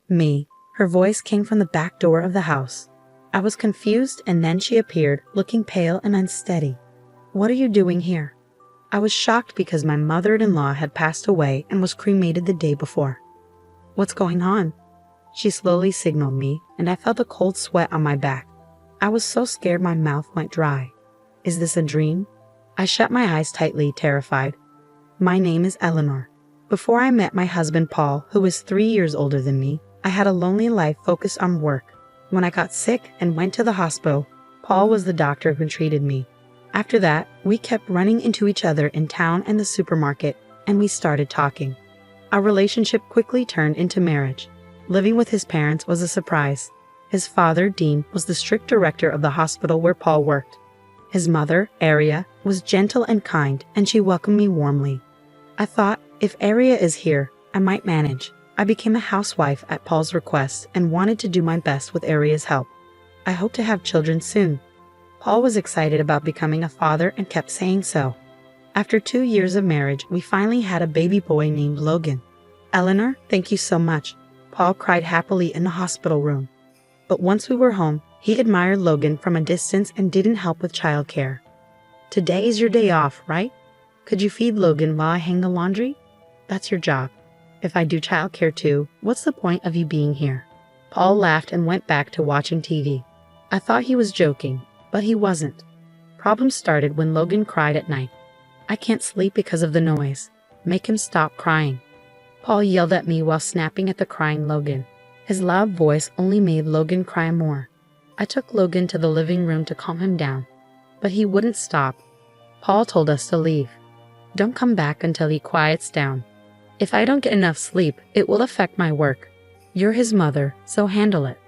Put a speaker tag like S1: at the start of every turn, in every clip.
S1: Me. Her voice came from the back door of the house. I was confused, and then she appeared, looking pale and unsteady. "What are you doing here?" I was shocked because my mother-in-law had passed away and was cremated the day before. "What's going on?" She slowly signaled me, and I felt a cold sweat on my back. I was so scared my mouth went dry. Is this a dream? I shut my eyes tightly, terrified. My name is Eleanor. Before I met my husband Paul, who was 3 years older than me, I had a lonely life focused on work. When I got sick and went to the hospital, Paul was the doctor who treated me. After that, we kept running into each other in town and the supermarket, and we started talking. Our relationship quickly turned into marriage. Living with his parents was a surprise. His father, Dean, was the strict director of the hospital where Paul worked. His mother, Aria, was gentle and kind, and she welcomed me warmly. I thought, if Aria is here, I might manage. I became a housewife at Paul's request and wanted to do my best with Aria's help. I hope to have children soon. Paul was excited about becoming a father and kept saying so. After 2 years of marriage, we finally had a baby boy named Logan. "Eleanor, thank you so much," Paul cried happily in the hospital room. But once we were home, he admired Logan from a distance and didn't help with childcare. "Today is your day off, right? Could you feed Logan while I hang the laundry? That's your job. If I do childcare too, what's the point of you being here?" Paul laughed and went back to watching TV. I thought he was joking, but he wasn't. Problems started when Logan cried at night. "I can't sleep because of the noise. Make him stop crying." Paul yelled at me while snapping at the crying Logan. His loud voice only made Logan cry more. I took Logan to the living room to calm him down, but he wouldn't stop. Paul told us to leave. "Don't come back until he quiets down. If I don't get enough sleep, it will affect my work. You're his mother, so handle it."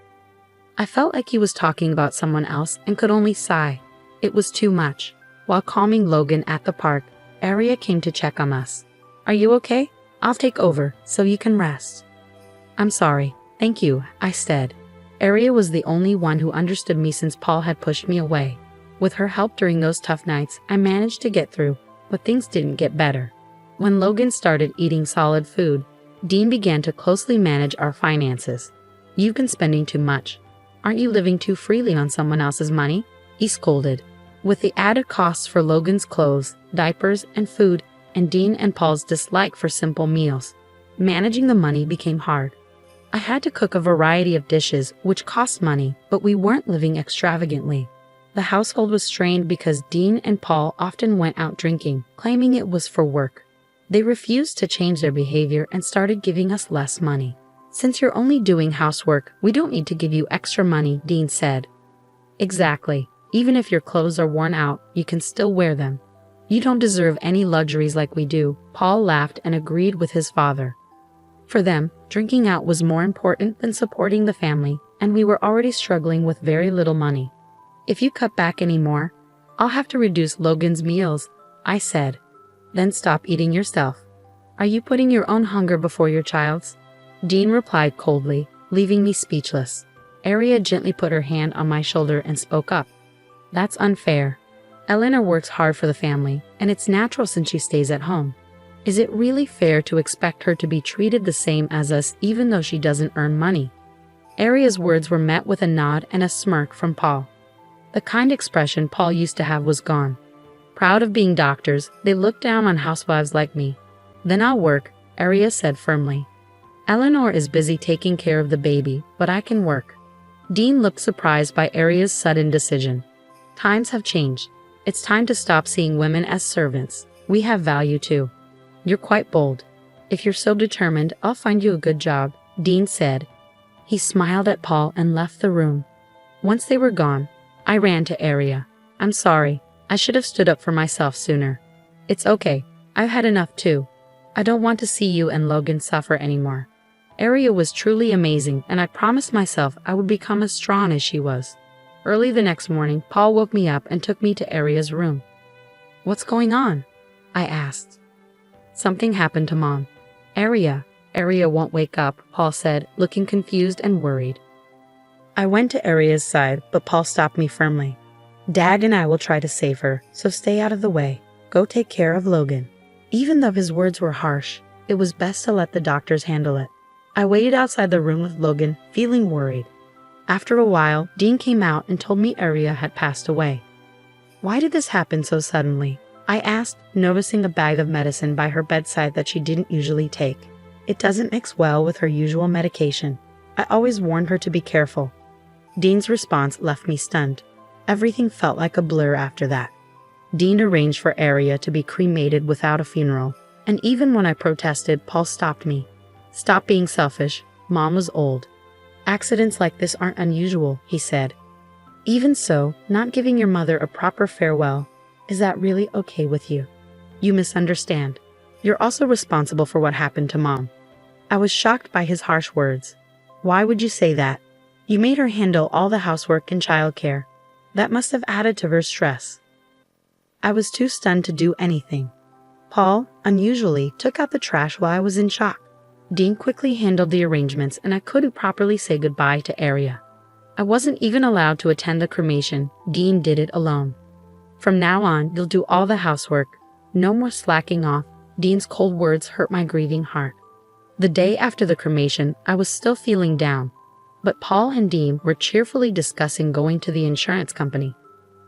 S1: I felt like he was talking about someone else and could only sigh. It was too much. While calming Logan at the park, Aria came to check on us. "Are you okay? I'll take over, so you can rest." "I'm sorry. Thank you," I said. Aria was the only one who understood me since Paul had pushed me away. With her help during those tough nights, I managed to get through, but things didn't get better. When Logan started eating solid food, Dean began to closely manage our finances. "You've been spending too much. Aren't you living too freely on someone else's money?" he scolded. With the added costs for Logan's clothes, diapers, and food, and Dean and Paul's dislike for simple meals, managing the money became hard. I had to cook a variety of dishes, which cost money, but we weren't living extravagantly. The household was strained because Dean and Paul often went out drinking, claiming it was for work. They refused to change their behavior and started giving us less money. "Since you're only doing housework, we don't need to give you extra money," Dean said. "Exactly. Even if your clothes are worn out, you can still wear them. You don't deserve any luxuries like we do." Paul laughed and agreed with his father. For them, drinking out was more important than supporting the family, and we were already struggling with very little money. "If you cut back any more, I'll have to reduce Logan's meals," I said. "Then stop eating yourself. Are you putting your own hunger before your child's?" Dean replied coldly, leaving me speechless. Aria gently put her hand on my shoulder and spoke up. "That's unfair. Eleanor works hard for the family, and it's natural since she stays at home. Is it really fair to expect her to be treated the same as us even though she doesn't earn money?" Aria's words were met with a nod and a smirk from Paul. The kind expression Paul used to have was gone. Proud of being doctors, they looked down on housewives like me. "Then I'll work," Aria said firmly. "Eleanor is busy taking care of the baby, but I can work." Dean looked surprised by Aria's sudden decision. "Times have changed. It's time to stop seeing women as servants. We have value too." "You're quite bold. If you're so determined, I'll find you a good job," Dean said. He smiled at Paul and left the room. Once they were gone, I ran to Aria. "I'm sorry. I should have stood up for myself sooner." "It's okay. I've had enough too. I don't want to see you and Logan suffer anymore." Aria was truly amazing, and I promised myself I would become as strong as she was. Early the next morning, Paul woke me up and took me to Aria's room. "What's going on?" I asked. "Something happened to Mom." Aria won't wake up," Paul said, looking confused and worried. I went to Aria's side, but Paul stopped me firmly. "Dad and I will try to save her, so stay out of the way. Go take care of Logan." Even though his words were harsh, it was best to let the doctors handle it. I waited outside the room with Logan, feeling worried. After a while, Dean came out and told me Aria had passed away. Why did this happen so suddenly? I asked, noticing a bag of medicine by her bedside that she didn't usually take. It doesn't mix well with her usual medication. I always warned her to be careful. Dean's response left me stunned. Everything felt like a blur after that. Dean arranged for Aria to be cremated without a funeral, and even when I protested, Paul stopped me. "Stop being selfish. Mom was old. Accidents like this aren't unusual," he said. "Even so, not giving your mother a proper farewell, is that really okay with you? You misunderstand. You're also responsible for what happened to Mom." I was shocked by his harsh words. "Why would you say that? You made her handle all the housework and childcare. That must have added to her stress." I was too stunned to do anything. Paul, unusually, took out the trash while I was in shock. Dean quickly handled the arrangements, and I couldn't properly say goodbye to Aria. I wasn't even allowed to attend the cremation. Dean did it alone. "From now on, you'll do all the housework. No more slacking off." Dean's cold words hurt my grieving heart. The day after the cremation, I was still feeling down, but Paul and Dean were cheerfully discussing going to the insurance company.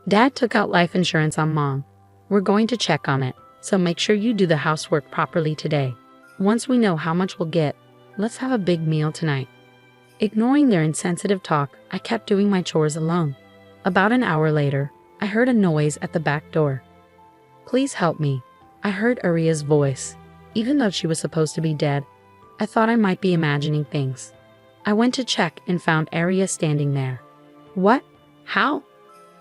S1: "Dad took out life insurance on Mom. We're going to check on it, so make sure you do the housework properly today. Once we know how much we'll get, let's have a big meal tonight." Ignoring their insensitive talk, I kept doing my chores alone. About an hour later, I heard a noise at the back door. "Please help me." I heard Aria's voice. Even though she was supposed to be dead, I thought I might be imagining things. I went to check and found Aria standing there. "What? How?"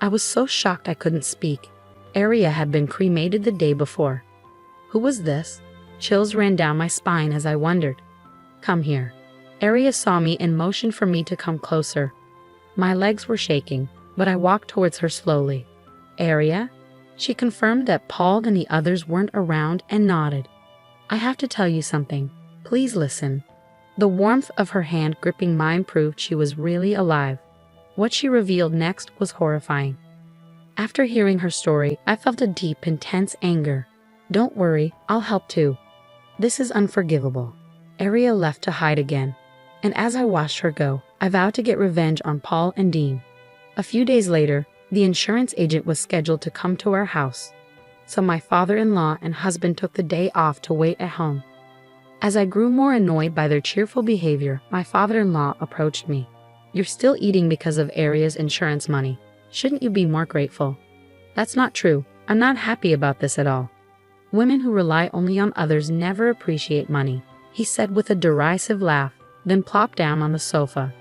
S1: I was so shocked I couldn't speak. Aria had been cremated the day before. Who was this? Chills ran down my spine as I wondered. "Come here." Aria saw me and motioned for me to come closer. My legs were shaking, but I walked towards her slowly. "Aria?" She confirmed that Paul and the others weren't around and nodded. "I have to tell you something. Please listen." The warmth of her hand gripping mine proved she was really alive. What she revealed next was horrifying. After hearing her story, I felt a deep, intense anger. "Don't worry, I'll help too. This is unforgivable." Aria left to hide again, and as I watched her go, I vowed to get revenge on Paul and Dean. A few days later, the insurance agent was scheduled to come to our house, so my father-in-law and husband took the day off to wait at home. As I grew more annoyed by their cheerful behavior, my father-in-law approached me. "You're still eating because of Aria's insurance money. Shouldn't you be more grateful?" "That's not true. I'm not happy about this at all. Women who rely only on others never appreciate money," he said with a derisive laugh, then plopped down on the sofa.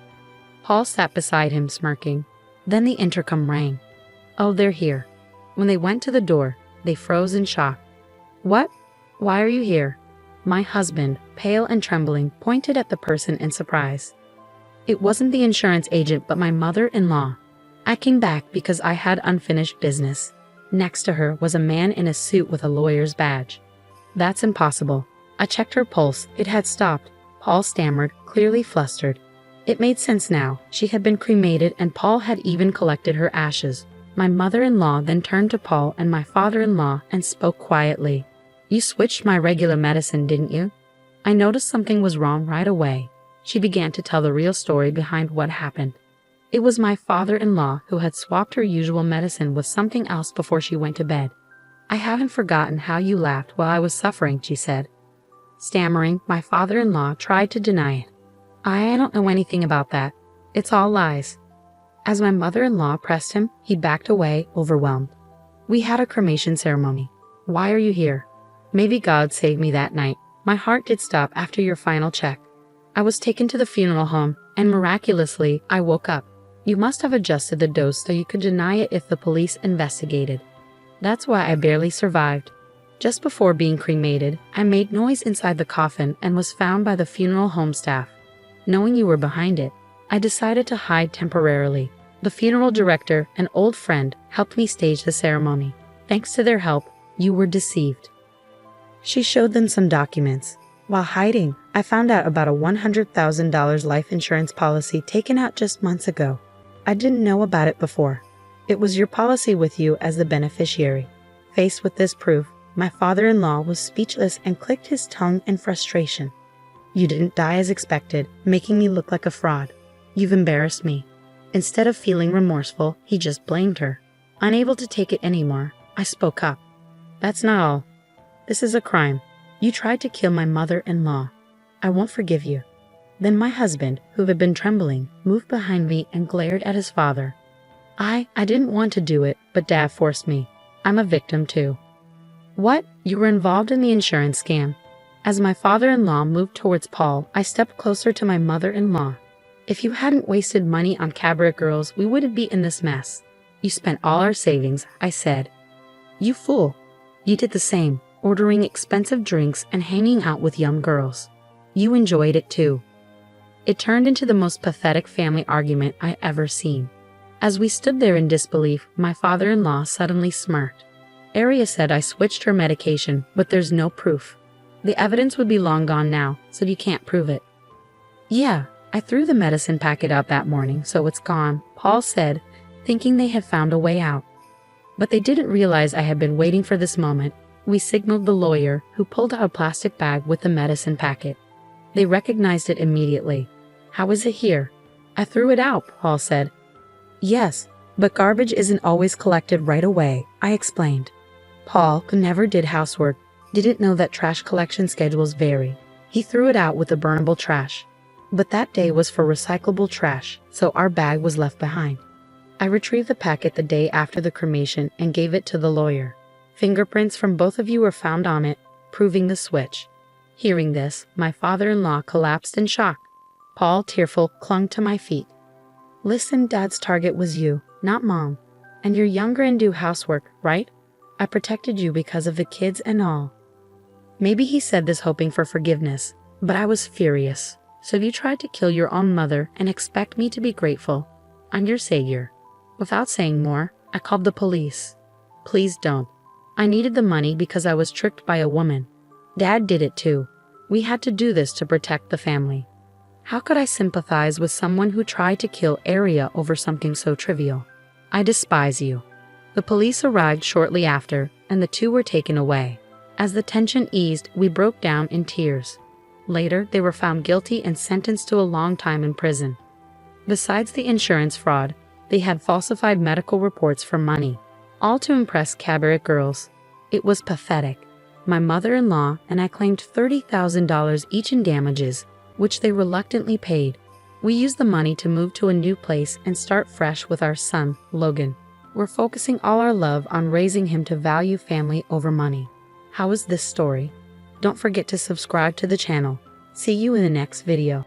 S1: Paul sat beside him, smirking. Then the intercom rang. "Oh, they're here." When they went to the door, they froze in shock. "What? Why are you here?" My husband, pale and trembling, pointed at the person in surprise. It wasn't the insurance agent, but my mother-in-law. I came back because I had unfinished business. Next to her was a man in a suit with a lawyer's badge. "That's impossible." I checked her pulse. It had stopped. Paul stammered, clearly flustered. It made sense now. She had been cremated and Paul had even collected her ashes. My mother-in-law then turned to Paul and my father-in-law and spoke quietly. "You switched my regular medicine, didn't you?" I noticed something was wrong right away. She began to tell the real story behind what happened. It was my father-in-law who had swapped her usual medicine with something else before she went to bed. "I haven't forgotten how you laughed while I was suffering," she said. Stammering, my father-in-law tried to deny it. I don't know anything about that. It's all lies." As my mother-in-law pressed him, he backed away, overwhelmed. "We had a cremation ceremony. Why are you here?" Maybe God saved me that night. My heart did stop after your final check. I was taken to the funeral home, and miraculously, I woke up. "You must have adjusted the dose so you could deny it if the police investigated. That's why I barely survived." Just before being cremated, I made noise inside the coffin and was found by the funeral home staff. Knowing you were behind it, I decided to hide temporarily. The funeral director, an old friend, helped me stage the ceremony. Thanks to their help, you were deceived. She showed them some documents. While hiding, I found out about a $100,000 life insurance policy taken out just months ago. I didn't know about it before. It was your policy with you as the beneficiary. Faced with this proof, my father-in-law was speechless and clicked his tongue in frustration. You didn't die as expected, making me look like a fraud. You've embarrassed me." Instead of feeling remorseful, he just blamed her. Unable to take it anymore, I spoke up. "That's not all. This is a crime. You tried to kill my mother-in-law. I won't forgive you." Then my husband, who had been trembling, moved behind me and glared at his father. I didn't want to do it, but Dad forced me. I'm a victim too." "What? You were involved in the insurance scam?" As my father-in-law moved towards Paul, I stepped closer to my mother-in-law. "If you hadn't wasted money on cabaret girls, we wouldn't be in this mess. You spent all our savings," I said. "You fool. You did the same, ordering expensive drinks and hanging out with young girls. You enjoyed it too." It turned into the most pathetic family argument I ever seen. As we stood there in disbelief, my father-in-law suddenly smirked. "Aria said I switched her medication, but there's no proof. The evidence would be long gone now, so you can't prove it." "Yeah, I threw the medicine packet out that morning, so it's gone," Paul said, thinking they had found a way out. But they didn't realize I had been waiting for this moment. We signaled the lawyer, who pulled out a plastic bag with the medicine packet. They recognized it immediately. "How is it here?" "I threw it out," Paul said. "Yes, but garbage isn't always collected right away," I explained. Paul, who never did housework, didn't know that trash collection schedules vary. He threw it out with the burnable trash. But that day was for recyclable trash, so our bag was left behind. I retrieved the packet the day after the cremation and gave it to the lawyer. Fingerprints from both of you were found on it, proving the switch. Hearing this, my father-in-law collapsed in shock. Paul, tearful, clung to my feet. "Listen, Dad's target was you, not Mom. And you're younger and do housework, right? I protected you because of the kids and all." Maybe he said this hoping for forgiveness, but I was furious. "So you tried to kill your own mother and expect me to be grateful? I'm your savior." Without saying more, I called the police. "Please don't. I needed the money because I was tricked by a woman. Dad did it too. We had to do this to protect the family." How could I sympathize with someone who tried to kill Aria over something so trivial? "I despise you." The police arrived shortly after, and the two were taken away. As the tension eased, we broke down in tears. Later, they were found guilty and sentenced to a long time in prison. Besides the insurance fraud, they had falsified medical reports for money, all to impress cabaret girls. It was pathetic. My mother-in-law and I claimed $30,000 each in damages, which they reluctantly paid. We used the money to move to a new place and start fresh with our son, Logan. We're focusing all our love on raising him to value family over money. How is this story? Don't forget to subscribe to the channel. See you in the next video.